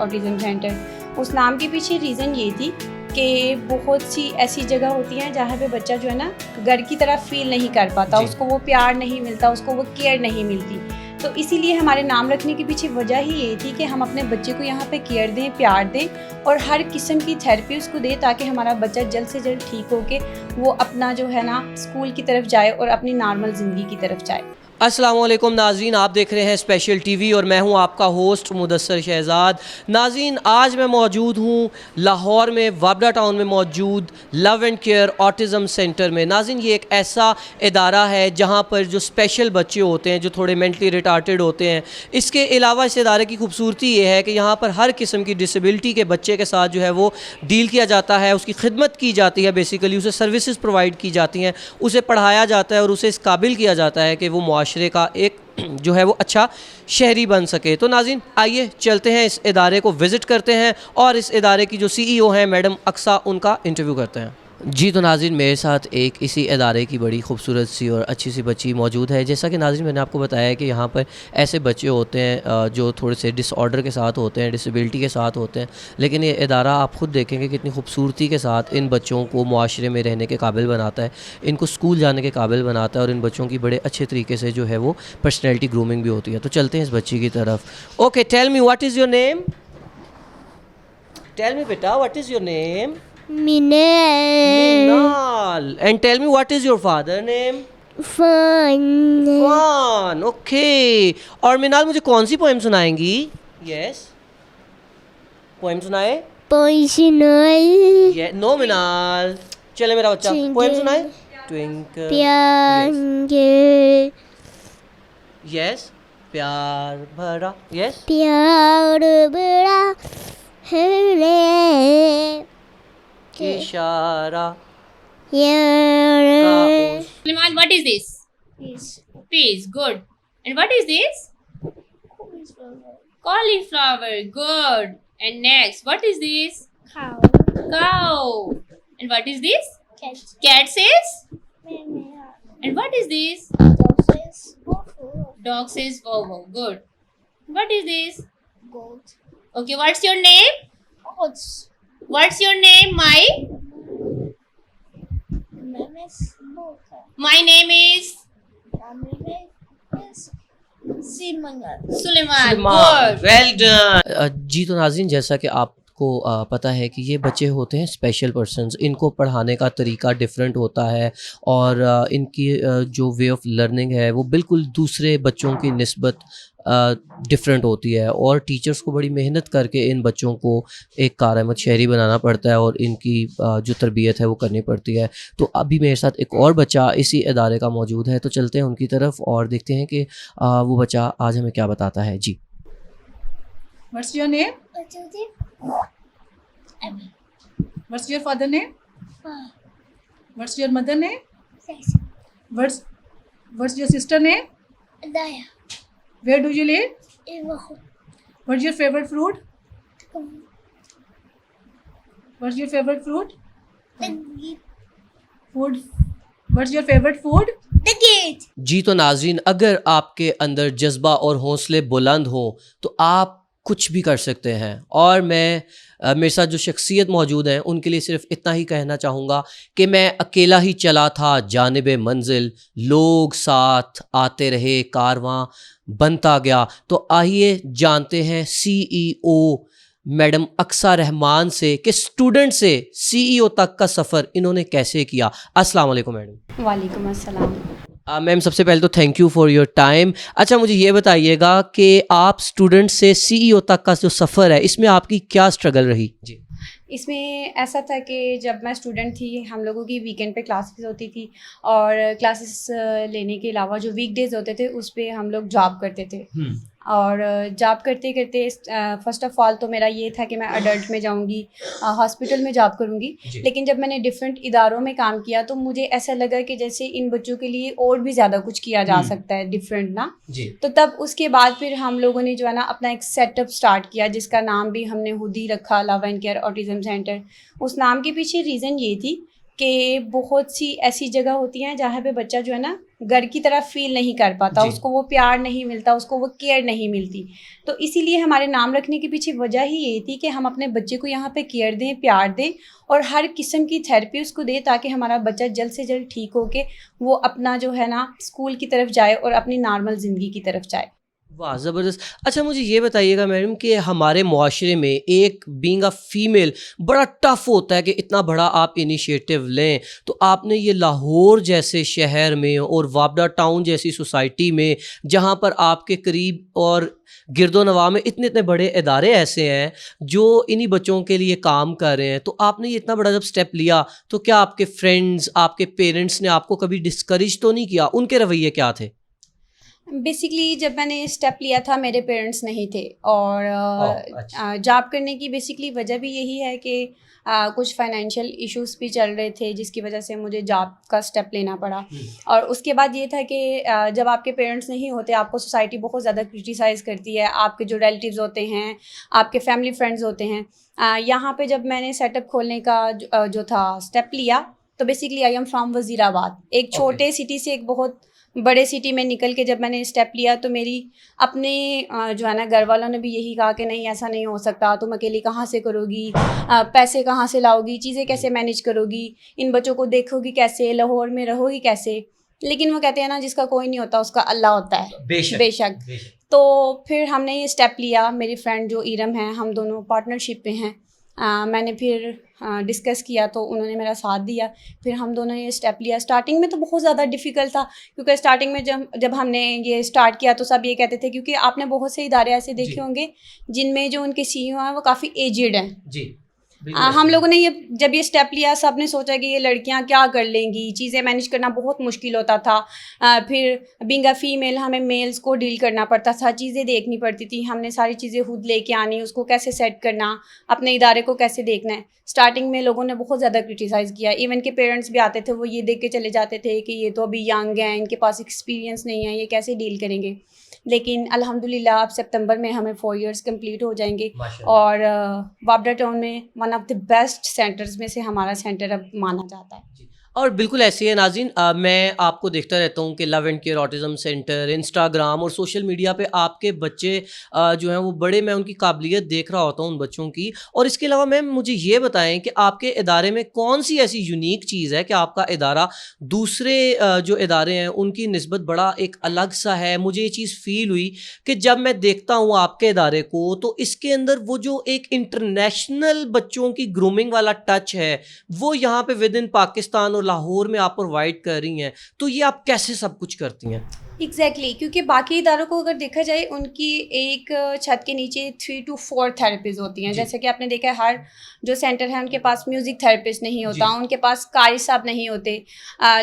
Autism centre. उस नाम के पीछे रीज़न ये थी कि बहुत सी ऐसी जगह होती हैं जहाँ पे बच्चा जो है ना घर की तरह फील नहीं कर पाता, उसको वो प्यार नहीं मिलता, उसको वो केयर नहीं मिलती। तो इसीलिए हमारे नाम रखने के पीछे वजह ही ये थी कि हम अपने बच्चे को यहाँ पे केयर दें, प्यार दें और हर किस्म की थेरेपी उसको दें ताकि हमारा बच्चा जल्द से जल्द ठीक हो के वो अपना जो है ना स्कूल की तरफ जाए और अपनी नॉर्मल ज़िंदगी की तरफ जाए। अस्सलाम वालेकुम नाज़रीन, आप देख रहे हैं स्पेशल टीवी और मैं हूं आपका होस्ट मुदस्सर शहज़ाद। नाज़रीन, आज मैं मौजूद हूं लाहौर में वाबड़ा टाउन में मौजूद love and care autism centre में। नाज़रीन, ये एक ऐसा इदारा है जहां पर जो स्पेशल बच्चे होते हैं, जो थोड़े मेंटली रिटार्टेड होते हैं, इसके अलावा इस इदारे की खूबसूरती ये है कि यहाँ पर हर किस्म की डिसेबिलिटी के बच्चे के साथ जो है वो डील किया जाता है, उसकी खिदमत की जाती है, बेसिकली उसे सर्विसेज प्रोवाइड की जाती हैं, उसे पढ़ाया जाता है और उसे इस काबिल किया जाता है कि वो मुआशरे का एक जो है वो अच्छा शहरी बन सके। तो नाज़रीन, आइए चलते हैं, इस इदारे को विज़िट करते हैं और इस इदारे की जो CEO हैं मैडम अक्सा, उनका इंटरव्यू करते हैं। जी, तो नाज़रीन, मेरे साथ एक इसी इदारे की बड़ी खूबसूरत सी और अच्छी सी बच्ची मौजूद है। जैसा कि नाज़रीन मैंने आपको बताया कि यहाँ पर ऐसे बच्चे होते हैं जो थोड़े से डिसऑर्डर के साथ होते हैं, डिसेबिलिटी के साथ होते हैं, लेकिन ये इदारा आप ख़ुद देखेंगे कितनी खूबसूरती के साथ इन बच्चों को मुआशरे में रहने के काबिल बनाता है, इनको स्कूल जाने के काबिल बनाता है और इन बच्चों की बड़े अच्छे तरीके से जो है वो पर्सनैलिटी ग्रूमिंग भी होती है। तो चलते हैं इस बच्ची की तरफ। Okay, tell me what is your name? Tell me बेटा, what is your name? Minal. And tell me, what is your father name? Fun. Okay. और मिनाल, मुझे कौन सी पोएम सुनाएंगी? Yes. पोएम सुनाए? No, मिनाल. चले मेरा बच्चा, पोएम सुनाए? Twinkle. Yes. प्यार भरा. Yes. प्यार बड़ा है इशारा Suleiman, what is this? Peas. Good. And what is this? Cauliflower. Good. And next, what is this? Cow. Cow. And what is this? Cat. Cat says? Meow. And what is this? Dog says woof. Dog says wow wow. Good. What is this? Goat. Okay, what's your name? Oats. What's your name? Name is Boka. My name is Name is Simangal. Suleiman. Good. Well done. जी, तो नाज़रीन, जैसा कि आपको पता है कि ये बच्चे होते हैं स्पेशल पर्सन्स, इनको पढ़ाने का तरीका डिफरेंट होता है और इनकी जो वे ऑफ लर्निंग है वो बिल्कुल दूसरे बच्चों की निस्बत डिफरेंट होती है और टीचर्स को बड़ी मेहनत करके इन बच्चों को एक कारआमद शहरी बनाना पड़ता है और इनकी जो तरबियत है वो करनी पड़ती है। तो अभी मेरे साथ एक और बच्चा इसी इदारे का मौजूद है, तो चलते हैं उनकी तरफ और देखते हैं कि वो बच्चा आज हमें क्या बताता है। जी, What's your name? What's your name? Abby. What's your father name? What's your mother name? Sasa. What's your sister name? Daya. Where do you live? Iwaho. What's your favorite fruit? What's your favorite fruit? Food. What's your favorite food? The gate. जी, तो नाज़रीन, अगर आपके अंदर जज्बा और हौसले बुलंद हो तो आप कुछ भी कर सकते हैं और मेरे साथ जो शख्सियत मौजूद हैं उनके लिए सिर्फ इतना ही कहना चाहूँगा कि मैं अकेला ही चला था जानिबे मंजिल, लोग साथ आते रहे, कारवां बनता गया। तो आइए जानते हैं CEO मैडम अक्सा रहमान से कि स्टूडेंट से CEO तक का सफ़र इन्होंने कैसे किया। अस्सलाम वालेकुम मैडम। वालेकुम अस्सलाम। मैम, सबसे पहले तो thank you for your time. अच्छा, मुझे ये बताइएगा कि आप स्टूडेंट से CEO तक का जो सफ़र है इसमें आपकी क्या स्ट्रगल रही? जी, इसमें ऐसा था कि जब मैं स्टूडेंट थी हम लोगों की वीकेंड पे क्लासेस होती थी और क्लासेस लेने के अलावा जो वीकडेज़ होते थे उस पे हम लोग जॉब करते थे। और जॉब करते करते फ़र्स्ट ऑफ़ ऑल तो मेरा ये था कि मैं अडल्ट में जाऊंगी, हॉस्पिटल में जॉब करूंगी। लेकिन जब मैंने डिफरेंट इदारों में काम किया तो मुझे ऐसा लगा कि जैसे इन बच्चों के लिए और भी ज़्यादा कुछ किया जा सकता है डिफरेंट ना। तो तब उसके बाद फिर हम लोगों ने जो है ना अपना एक सेटअप स्टार्ट किया जिसका नाम भी हमने खुद ही रखा, love and care autism centre. उस नाम के पीछे रीज़न ये थी कि बहुत सी ऐसी जगह होती हैं जहाँ पे बच्चा जो है ना घर की तरह फील नहीं कर पाता, जी। उसको वो प्यार नहीं मिलता, उसको वो केयर नहीं मिलती। तो इसीलिए हमारे नाम रखने के पीछे वजह ही ये थी कि हम अपने बच्चे को यहाँ पे केयर दें, प्यार दें और हर किस्म की थेरेपी उसको दें ताकि हमारा बच्चा जल्द से जल्द ठीक हो के वो अपना जो है ना स्कूल की तरफ जाए और अपनी नॉर्मल ज़िंदगी की तरफ जाए। वाह ज़बरदस्त। अच्छा मुझे ये बताइएगा मैडम कि हमारे मुआशरे में एक बीइंग अ फीमेल बड़ा टफ़ होता है कि इतना बड़ा आप इनिशिएटिव लें, तो आपने ये लाहौर जैसे शहर में और वाबडा टाउन जैसी सोसाइटी में जहाँ पर आपके करीब और गिरदोनवा में इतने इतने बड़े इदारे ऐसे हैं जो इन्हीं बच्चों के लिए काम कर रहे हैं, तो आपने ये इतना बड़ा जब स्टेप लिया तो क्या आपके फ्रेंड्स, आपके पेरेंट्स ने आपको कभी डिस्करेज तो नहीं किया? उनके रवैये क्या थे? बेसिकली जब मैंने स्टेप लिया था मेरे पेरेंट्स नहीं थे और अच्छा। जॉब करने की बेसिकली वजह भी यही है कि कुछ फाइनेंशियल इश्यूज भी चल रहे थे जिसकी वजह से मुझे जॉब का स्टेप लेना पड़ा। और उसके बाद ये था कि जब आपके पेरेंट्स नहीं होते आपको सोसाइटी बहुत ज़्यादा क्रिटिसाइज़ करती है, आपके जो रिलेटिव्स होते हैं, आपके फैमिली फ्रेंड्स होते हैं। यहाँ पे जब मैंने सेटअप खोलने का जो था स्टेप लिया तो basically I am from Wazirabad, एक छोटे सिटी से एक बहुत बड़े सिटी में निकल के जब मैंने स्टेप लिया तो मेरी अपने जो है ना घर वालों ने भी यही कहा कि नहीं ऐसा नहीं हो सकता, तुम अकेली कहाँ से करोगी, पैसे कहाँ से लाओगी, चीज़ें कैसे मैनेज करोगी, इन बच्चों को देखोगी कैसे, लाहौर में रहोगी कैसे। लेकिन वो कहते हैं ना जिसका कोई नहीं होता उसका अल्लाह होता है। बेशक। तो फिर हमने ये स्टेप लिया, मेरी फ्रेंड जो इरम है हम दोनों पार्टनरशिप पे हैं। मैंने फिर डिस्कस किया तो उन्होंने मेरा साथ दिया, फिर हम दोनों ये स्टेप लिया। स्टार्टिंग में तो बहुत ज़्यादा डिफ़िकल्ट था क्योंकि स्टार्टिंग में जब हमने ये स्टार्ट किया तो सब ये कहते थे, क्योंकि आपने बहुत से इदारे ऐसे देखे होंगे जिनमें जो उनके सीईओ हैं वो काफ़ी एजेड हैं। जी। हम लोगों ने जब ये स्टेप लिया सब ने सोचा कि ये लड़कियां क्या कर लेंगी, चीज़ें मैनेज करना बहुत मुश्किल होता था। फिर बीइंग अ फीमेल हमें मेल्स को डील करना पड़ता था, चीज़ें देखनी पड़ती थी, हमने सारी चीज़ें खुद लेके आनी, उसको कैसे सेट करना, अपने इदारे को कैसे देखना है। स्टार्टिंग में लोगों ने बहुत ज़्यादा क्रिटिसाइज़ किया, इवन के पेरेंट्स भी आते थे, वो ये देख के चले जाते थे कि ये तो अभी यंग हैं, इनके पास एक्सपीरियंस नहीं है, ये कैसे डील करेंगे। लेकिन अल्हम्दुलिल्लाह अब सितंबर में हमें 4 इयर्स कंप्लीट हो जाएंगे और वाबडा टाउन में one of the best centres में से हमारा सेंटर अब माना जाता है। और बिल्कुल ऐसे है नाज़रीन, मैं आपको देखता रहता हूँ कि love and care autism centre, Instagram और सोशल मीडिया पे आपके बच्चे जो हैं वो बड़े, मैं उनकी काबिलियत देख रहा होता हूँ उन बच्चों की। और इसके अलावा मैम मुझे ये बताएं कि आपके इदारे में कौन सी ऐसी यूनिक चीज़ है कि आपका इदारा दूसरे जो इदारे हैं उनकी निस्बत बड़ा एक अलग सा है। मुझे ये चीज़ फ़ील हुई कि जब मैं देखता हूँ आपके इदारे को तो इसके अंदर वो जो एक इंटरनेशनल बच्चों की ग्रूमिंग वाला टच है वो यहाँ पे विद इन पाकिस्तान और लाहौर में आप प्रोवाइड कर रही हैं, तो ये आप कैसे सब कुछ करती हैं? एग्जैक्टली क्योंकि बाकी इदारों को अगर देखा जाए उनकी एक छत के नीचे 3 to 4 थेरेपीज होती हैं। जैसे कि आपने देखा है हर जो सेंटर है उनके पास म्यूज़िक थेरेपिस्ट नहीं होता, उनके पास कारी साहब नहीं होते।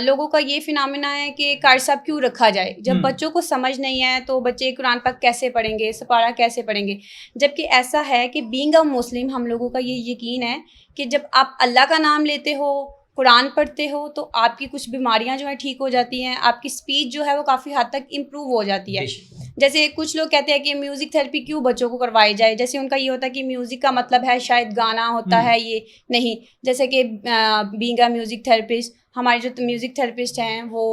लोगों का ये फिनोमेना है कि कारी साहब क्यों रखा जाए, जब बच्चों को समझ नहीं है तो बच्चे कुरान पाक कैसे पढ़ेंगे, सपारा कैसे पढ़ेंगे। जबकि ऐसा है कि बीइंग अ मुस्लिम हम लोगों का ये यकीन है कि जब आप अल्लाह का नाम लेते हो, कुरान पढ़ते हो तो आपकी कुछ बीमारियां जो है ठीक हो जाती हैं, आपकी स्पीच जो है वो काफ़ी हद तक इम्प्रूव हो जाती है। जैसे कुछ लोग कहते हैं कि म्यूज़िक थेरेपी क्यों बच्चों को करवाई जाए, जैसे उनका ये होता है कि म्यूज़िक का मतलब है शायद गाना होता है, ये नहीं। जैसे कि बीइंग अ म्यूज़िक थेरेपिस्ट, हमारे जो म्यूज़िक थेरेपिस्ट हैं वो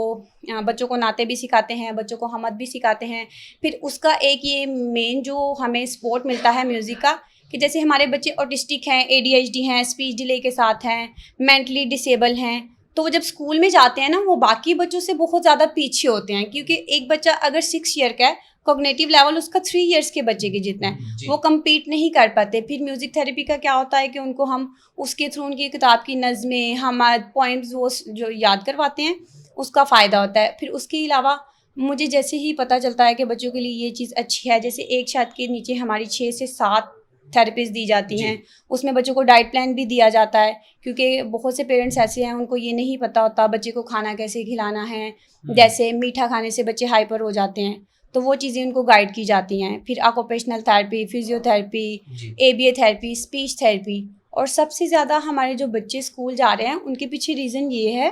बच्चों को नाते भी सिखाते हैं, बच्चों को हमद भी सिखाते हैं। फिर उसका एक ये मेन जो हमें सपोर्ट मिलता है म्यूज़िक का कि जैसे हमारे बच्चे ऑटिस्टिक हैं, ADHD हैं, स्पीच डिले के साथ हैं, मेंटली डिसेबल हैं, तो वो जब स्कूल में जाते हैं ना वो बाकी बच्चों से बहुत ज़्यादा पीछे होते हैं। क्योंकि एक बच्चा अगर 6 ईयर का है, कॉग्निटिव लेवल उसका 3 इयर्स के बच्चे के जितना है, वो कम्पीट नहीं कर पाते। फिर म्यूज़िक थेरेपी का क्या होता है कि उनको हम उसके थ्रू उनकी किताब की नज़में, हमारे पॉइंट्स वो जो याद करवाते हैं उसका फ़ायदा होता है। फिर उसके अलावा मुझे जैसे ही पता चलता है कि बच्चों के लिए ये चीज़ अच्छी है, जैसे एक छत के नीचे हमारी 6 से 7 थेरेपीज दी जाती हैं, उसमें बच्चों को डाइट प्लान भी दिया जाता है। क्योंकि बहुत से पेरेंट्स ऐसे हैं उनको ये नहीं पता होता बच्चे को खाना कैसे खिलाना है, जैसे मीठा खाने से बच्चे हाइपर हो जाते हैं, तो वो चीज़ें उनको गाइड की जाती हैं। फिर occupational therapy, physiotherapy, ABA therapy, speech therapy. और सबसे ज़्यादा हमारे जो बच्चे स्कूल जा रहे हैं उनके पीछे रीज़न ये है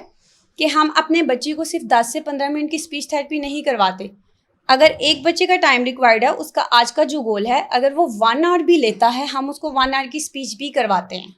कि हम अपने बच्चे को सिर्फ 10 से 15 मिनट की स्पीच थेरेपी नहीं करवाते। अगर एक बच्चे का टाइम रिक्वायर्ड है, उसका आज का जो गोल है, अगर वो 1 आवर भी लेता है हम उसको 1 आवर की स्पीच भी करवाते हैं।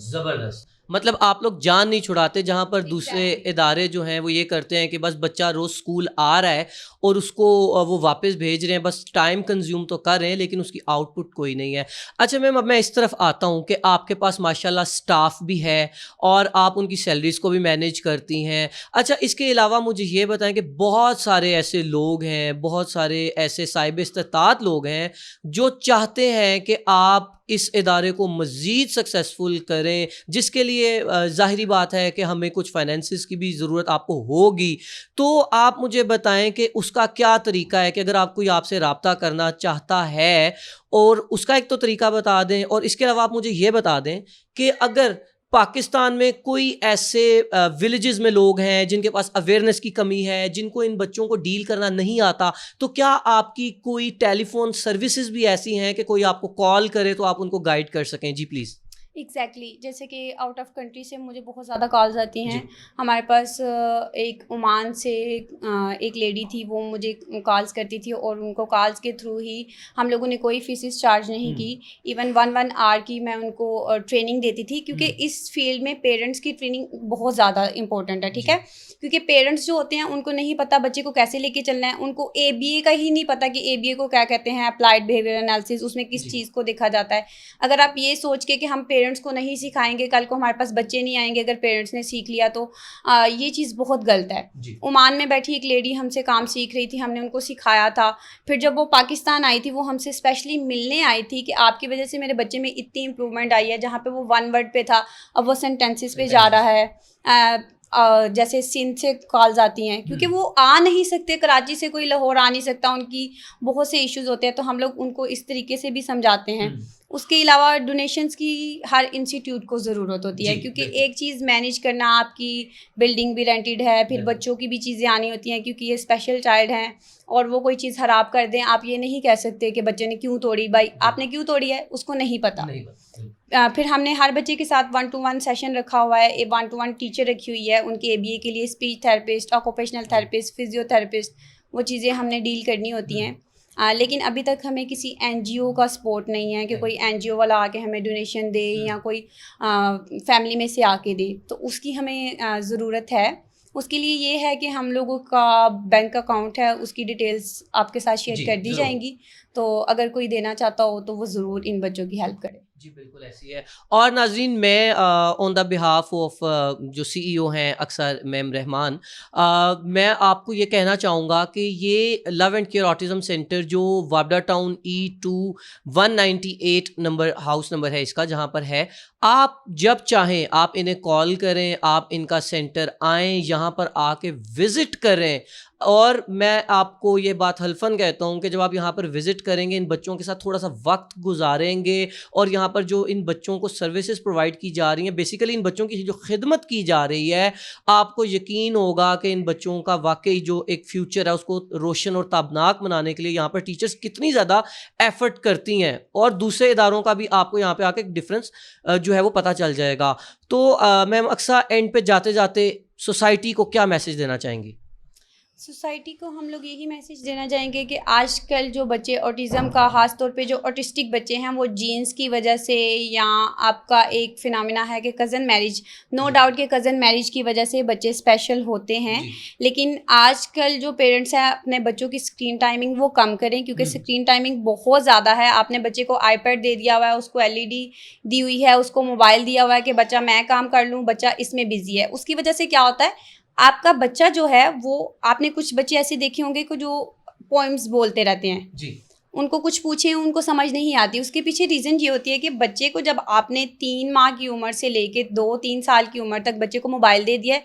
ज़बरदस्त। मतलब आप लोग जान नहीं छुड़ाते, जहाँ पर दूसरे इदारे जो हैं वो ये करते हैं कि बस बच्चा रोज़ स्कूल आ रहा है और उसको वो वापस भेज रहे हैं, बस टाइम कंज्यूम तो कर रहे हैं लेकिन उसकी आउटपुट कोई नहीं है। अच्छा मैम, अब मैं इस तरफ आता हूँ कि आपके पास माशाल्लाह स्टाफ भी है और आप उनकी सैलरीज़ को भी मैनेज करती हैं। अच्छा, इसके अलावा मुझे ये बताएं कि बहुत सारे ऐसे लोग हैं, बहुत सारे ऐसे साहिब इस्तात लोग हैं जो चाहते हैं कि आप इस इदारे को मज़ीद सक्सेसफुल करें, जिसके लिए ज़ाहिरी बात है कि हमें कुछ फाइनेंसिस की भी ज़रूरत आपको होगी। तो आप मुझे बताएं कि उसका क्या तरीका है कि अगर आप कोई आपसे रब्ता करना चाहता है, और उसका एक तो तरीका बता दें, और इसके अलावा आप मुझे ये बता दें कि अगर पाकिस्तान में कोई ऐसे विलेजेस में लोग हैं जिनके पास अवेयरनेस की कमी है, जिनको इन बच्चों को डील करना नहीं आता, तो क्या आपकी कोई टेलीफोन सर्विसेज भी ऐसी हैं कि कोई आपको कॉल करे तो आप उनको गाइड कर सकें? जी प्लीज़। एग्जैक्टली जैसे कि आउट ऑफ कंट्री से मुझे बहुत ज़्यादा कॉल्स आती हैं। हमारे पास एक ओमान से एक लेडी थी, वो मुझे कॉल्स करती थी और उनको कॉल्स के थ्रू ही हम लोगों ने कोई फीसिस चार्ज नहीं की। इवन 1 आवर की मैं उनको ट्रेनिंग देती थी, क्योंकि इस फील्ड में पेरेंट्स की ट्रेनिंग बहुत ज़्यादा इंपॉर्टेंट है, ठीक है। क्योंकि पेरेंट्स जो होते हैं उनको नहीं पता बच्चे को कैसे लेके चलना है, उनको ABA का ही नहीं पता कि ABA को क्या कहते हैं, अप्लाइड बिहेवियर एनालिसिस, उसमें किस चीज़ को देखा जाता है। अगर आप ये सोच के कि हम पेरेंट्स को नहीं सिखाएंगे, कल को हमारे पास बच्चे नहीं आएंगे अगर पेरेंट्स ने सीख लिया, तो ये चीज़ बहुत गलत है। ओमान में बैठी एक लेडी हमसे काम सीख रही थी, हमने उनको सिखाया था। फिर जब वो पाकिस्तान आई थी, वो हमसे स्पेशली मिलने आई थी कि आपकी वजह से मेरे बच्चे में इतनी इंप्रूवमेंट आई है। जहाँ पे वो 1 वर्ड पे था, अब वो सेंटेंसेस पे जा रहा है। जैसे सिंध से कॉल्स आती हैं, क्योंकि वो आ नहीं सकते, कराची से कोई लाहौर आ नहीं सकता, उनकी बहुत से इश्यूज़ होते हैं, तो हम लोग उनको इस तरीके से भी समझाते हैं। उसके अलावा डोनेशंस की हर इंस्टीट्यूट को ज़रूरत होती है, क्योंकि एक चीज़ मैनेज करना, आपकी बिल्डिंग भी रेंटेड है, फिर बच्चों की भी चीज़ें आनी होती हैं, क्योंकि ये स्पेशल चाइल्ड हैं और वो कोई चीज़ ख़राब कर दें, आप ये नहीं कह सकते कि बच्चे ने क्यों तोड़ी, भाई आपने क्यों तोड़ी है उसको नहीं पता। फिर हमने हर बच्चे के साथ 1-to-1 सेशन रखा हुआ है, 1-to-1 टीचर रखी हुई है उनके ABA के लिए, speech therapist, occupational therapist, physiotherapist, वो चीज़ें हमने डील करनी होती हैं। लेकिन अभी तक हमें किसी NGO का सपोर्ट नहीं है कि कोई NGO वाला आके हमें डोनेशन दे या कोई फैमिली में से आके दे, तो उसकी हमें ज़रूरत है। उसके लिए ये है कि हम लोगों का बैंक अकाउंट है, उसकी डिटेल्स आपके साथ शेयर कर दी जाएंगी, तो अगर कोई देना चाहता हो तो वो ज़रूर इन बच्चों की हेल्प करे। जी बिल्कुल ऐसी है। और नाज़रीन, मैं ऑन द बिहाफ ऑफ जो CEO हैं अक्सर मैम रहमान, मैं आपको ये कहना चाहूँगा कि ये love and care autism centre जो वाबडा town E2 198 number house number है इसका, जहाँ पर है, आप जब चाहें आप इन्हें कॉल करें, आप इनका सेंटर आएँ, यहाँ पर आके विज़िट करें। और मैं आपको ये बात हल्फन कहता हूँ कि जब आप यहाँ पर विज़िट करेंगे, इन बच्चों के साथ थोड़ा सा वक्त गुजारेंगे, और यहाँ पर जो इन बच्चों को सर्विसेज प्रोवाइड की जा रही हैं, बेसिकली इन बच्चों की जो खिदमत की जा रही है, आपको यकीन होगा कि इन बच्चों का वाकई जो एक फ्यूचर है उसको रोशन और ताबनाक बनाने के लिए यहाँ पर टीचर्स कितनी ज़्यादा एफर्ट करती हैं, और दूसरे इदारों का भी आपको यहाँ पर आके एक डिफरेंस जो है वो पता चल जाएगा। तो मैम, अक्सर एंड पे जाते जाते सोसाइटी को क्या मैसेज देना चाहेंगी? सोसाइटी को हम लोग यही मैसेज देना चाहेंगे कि आजकल जो बच्चे ऑटिज़म का, ख़ास तौर पे जो ऑटिस्टिक बच्चे हैं, वो जीन्स की वजह से, या आपका एक फिनोमेना है कि कज़न मैरिज, नो डाउट कि कज़न मैरिज की वजह से बच्चे स्पेशल होते हैं, लेकिन आजकल जो पेरेंट्स हैं अपने बच्चों की स्क्रीन टाइमिंग वो कम करें, क्योंकि स्क्रीन टाइमिंग बहुत ज़्यादा है। आपने बच्चे को iPad दे दिया हुआ है, उसको LED दी हुई है, उसको मोबाइल दिया हुआ है कि बच्चा मैं काम कर लूँ, बच्चा इसमें बिज़ी है। उसकी वजह से क्या होता है, आपका बच्चा जो है वो, आपने कुछ बच्चे ऐसे देखे होंगे कि जो पोएम्स बोलते रहते हैं जी, उनको कुछ पूछे उनको समझ नहीं आती। उसके पीछे रीज़न ये होती है कि बच्चे को जब आपने 3 माह की उम्र से लेके 2-3 साल की उम्र तक बच्चे को मोबाइल दे दिया है,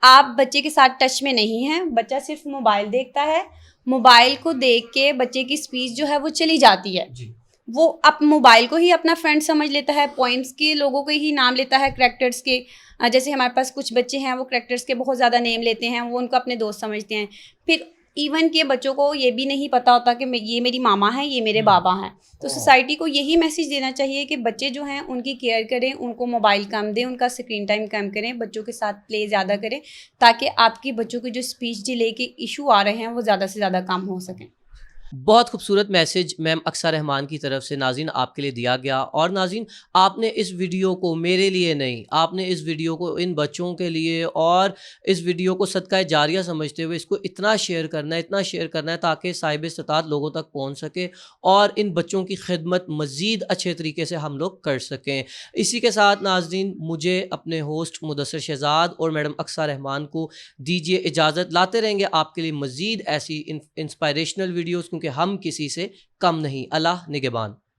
आप बच्चे के साथ टच में नहीं हैं, बच्चा सिर्फ मोबाइल देखता है, मोबाइल को देख के बच्चे की स्पीच जो है वो चली जाती है जी। वो अब मोबाइल को ही अपना फ्रेंड समझ लेता है, पोइम्स के लोगों को ही नाम लेता है, करैक्टर्स के। जैसे हमारे पास कुछ बच्चे हैं वो करैक्टर्स के बहुत ज़्यादा नेम लेते हैं, वो उनको अपने दोस्त समझते हैं। फिर इवन के बच्चों को ये भी नहीं पता होता कि ये मेरी मामा है, ये मेरे बाबा हैं। तो सोसाइटी को यही मैसेज देना चाहिए कि बच्चे जो हैं उनकी केयर करें, उनको मोबाइल कम दें, उनका स्क्रीन टाइम कम करें, बच्चों के साथ प्ले ज़्यादा करें, ताकि आपकी बच्चों की जो स्पीच डिले के इशू आ रहे हैं वो ज़्यादा से ज़्यादा कम हो सकें। बहुत खूबसूरत मैसेज मैम अक्सा रहमान की तरफ से नाज़रीन आपके लिए दिया गया। और नाज़रीन आपने इस वीडियो को मेरे लिए नहीं, आपने इस वीडियो को इन बच्चों के लिए और इस वीडियो को सदका जारिया समझते हुए इसको इतना शेयर करना है ताकि साहिब इस्तात लोगों तक पहुँच सके और इन बच्चों की खिदमत मज़ीद अच्छे तरीके से हम लोग कर सकें। इसी के साथ नाज़रीन मुझे अपने होस्ट मुदस्सर शहज़ाद और मैडम अक्सा रहमान को दीजिए इजाज़त। लाते रहेंगे आपके लिए मज़ीद ऐसी इंस्पायरेशनल वीडियोज़, क्योंकि हम किसी से कम नहीं। अल्लाह निगहबान।